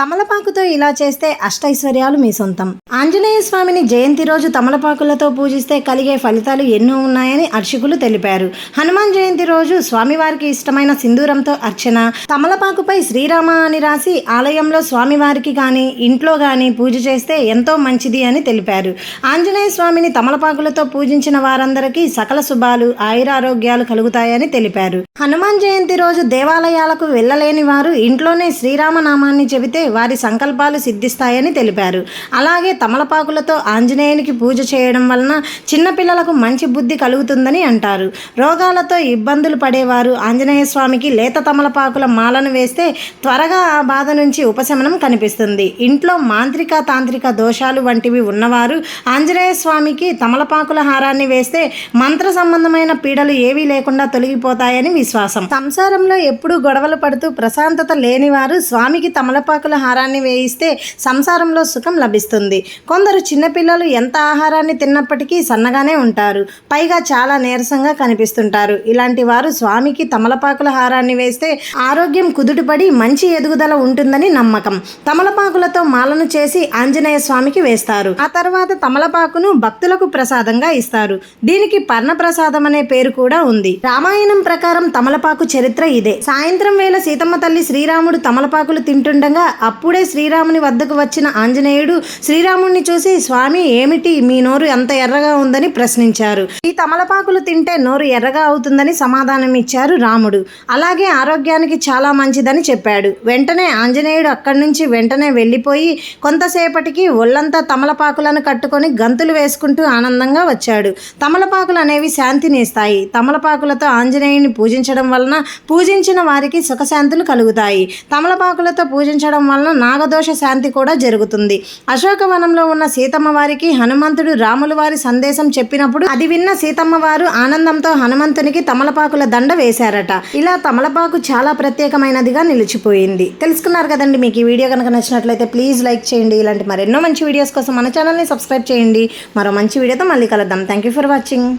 తమలపాకుతో ఇలా చేస్తే అష్టైశ్వర్యాలు మీ సొంతం. ఆంజనేయ స్వామిని జయంతి రోజు తమలపాకులతో పూజిస్తే కలిగే ఫలితాలు ఎన్నో ఉన్నాయని అర్చకులు తెలిపారు. హనుమాన్ జయంతి రోజు స్వామివారికి ఇష్టమైన సింధూరంతో అర్చన, తమలపాకుపై శ్రీరామ అని రాసి ఆలయంలో స్వామివారికి కానీ ఇంట్లో కానీ పూజ చేస్తే ఎంతో మంచిది అని తెలిపారు. ఆంజనేయ స్వామిని తమలపాకులతో పూజించిన వారందరికీ సకల శుభాలు, ఆయురారోగ్యాలు కలుగుతాయని తెలిపారు. హనుమాన్ జయంతి రోజు దేవాలయాలకు వెళ్ళలేని వారు ఇంట్లోనే శ్రీరామనామాన్ని చెబితే వారి సంకల్పాలు సిద్ధిస్తాయని తెలిపారు. అలాగే తమలపాకులతో ఆంజనేయునికి పూజ చేయడం వలన చిన్నపిల్లలకు మంచి బుద్ధి కలుగుతుందని అంటారు. రోగాలతో ఇబ్బందులు పడేవారు ఆంజనేయ స్వామికి లేత తమలపాకుల మాలను వేస్తే త్వరగా ఆ బాధ నుంచి ఉపశమనం కనిపిస్తుంది. ఇంట్లో మాంత్రిక తాంత్రిక దోషాలు వంటివి ఉన్నవారు ఆంజనేయ స్వామికి తమలపాకుల హారాన్ని వేస్తే మంత్ర సంబంధమైన పీడలు ఏవీ లేకుండా తొలగిపోతాయని విశ్వాసం. సంసారంలో ఎప్పుడూ గొడవలు పడుతూ ప్రశాంతత లేనివారు స్వామికి తమలపాకుల హారాన్ని వేయిస్తే సంసారంలో సుఖం లభిస్తుంది. కొందరు చిన్నపిల్లలు ఎంత ఆహారాన్ని తిన్నప్పటికీ సన్నగానే ఉంటారు, పైగా చాలా నీరసంగా కనిపిస్తుంటారు. ఇలాంటి వారు స్వామికి తమలపాకుల హారాన్ని వేస్తే ఆరోగ్యం కుదుటపడి మంచి ఎదుగుదల ఉంటుందని నమ్మకం. తమలపాకులతో మాలను చేసి ఆంజనేయ స్వామికి వేస్తారు. ఆ తర్వాత తమలపాకును భక్తులకు ప్రసాదంగా ఇస్తారు. దీనికి పర్ణప్రసాదం అనే పేరు కూడా ఉంది. రామాయణం ప్రకారం తమలపాకు చరిత్ర ఇదే. సాయంత్రం వేళ సీతమ్మ తల్లి శ్రీరాముడు తమలపాకులు తింటుండగా అప్పుడే శ్రీరాముని వద్దకు వచ్చిన ఆంజనేయుడు శ్రీరాముడిని చూసి, స్వామి ఏమిటి మీ నోరు ఎంత ఎర్రగా ఉందని ప్రశ్నించారు. ఈ తమలపాకులు తింటే నోరు ఎర్రగా అవుతుందని సమాధానం ఇచ్చారు రాముడు. అలాగే ఆరోగ్యానికి చాలా మంచిదని చెప్పాడు. వెంటనే ఆంజనేయుడు అక్కడి నుంచి వెంటనే వెళ్ళిపోయి కొంతసేపటికి ఒళ్ళంతా తమలపాకులను కట్టుకొని గంతులు వేసుకుంటూ ఆనందంగా వచ్చాడు. తమలపాకులు అనేవి శాంతిని ఇస్తాయి. తమలపాకులతో ఆంజనేయుని పూజించడం వలన పూజించిన వారికి సుఖశాంతులు కలుగుతాయి. తమలపాకులతో పూజించడం వలన నాగదోష శాంతి కూడా జరుగుతుంది. అశోకవనంలో ఉన్న సీతమ్మ వారికి హనుమంతుడు రాముల వారి సందేశం చెప్పినప్పుడు అది విన్న సీతమ్మ వారు ఆనందంతో హనుమంతునికి తమలపాకుల దండ వేశారట. ఇలా తమలపాకు చాలా ప్రత్యేకమైనదిగా నిలిచిపోయింది. తెలుసుకున్నారు కదండి. మీకు ఈ వీడియో కనుక నచ్చినట్లయితే ప్లీజ్ లైక్ చేయండి. ఇలాంటి మరెన్నో మంచి వీడియోస్ కోసం మన ఛానల్ని సబ్స్క్రైబ్ చేయండి. మరో మంచి వీడియోతో మళ్ళీ కలుద్దాం. Thank you for watching.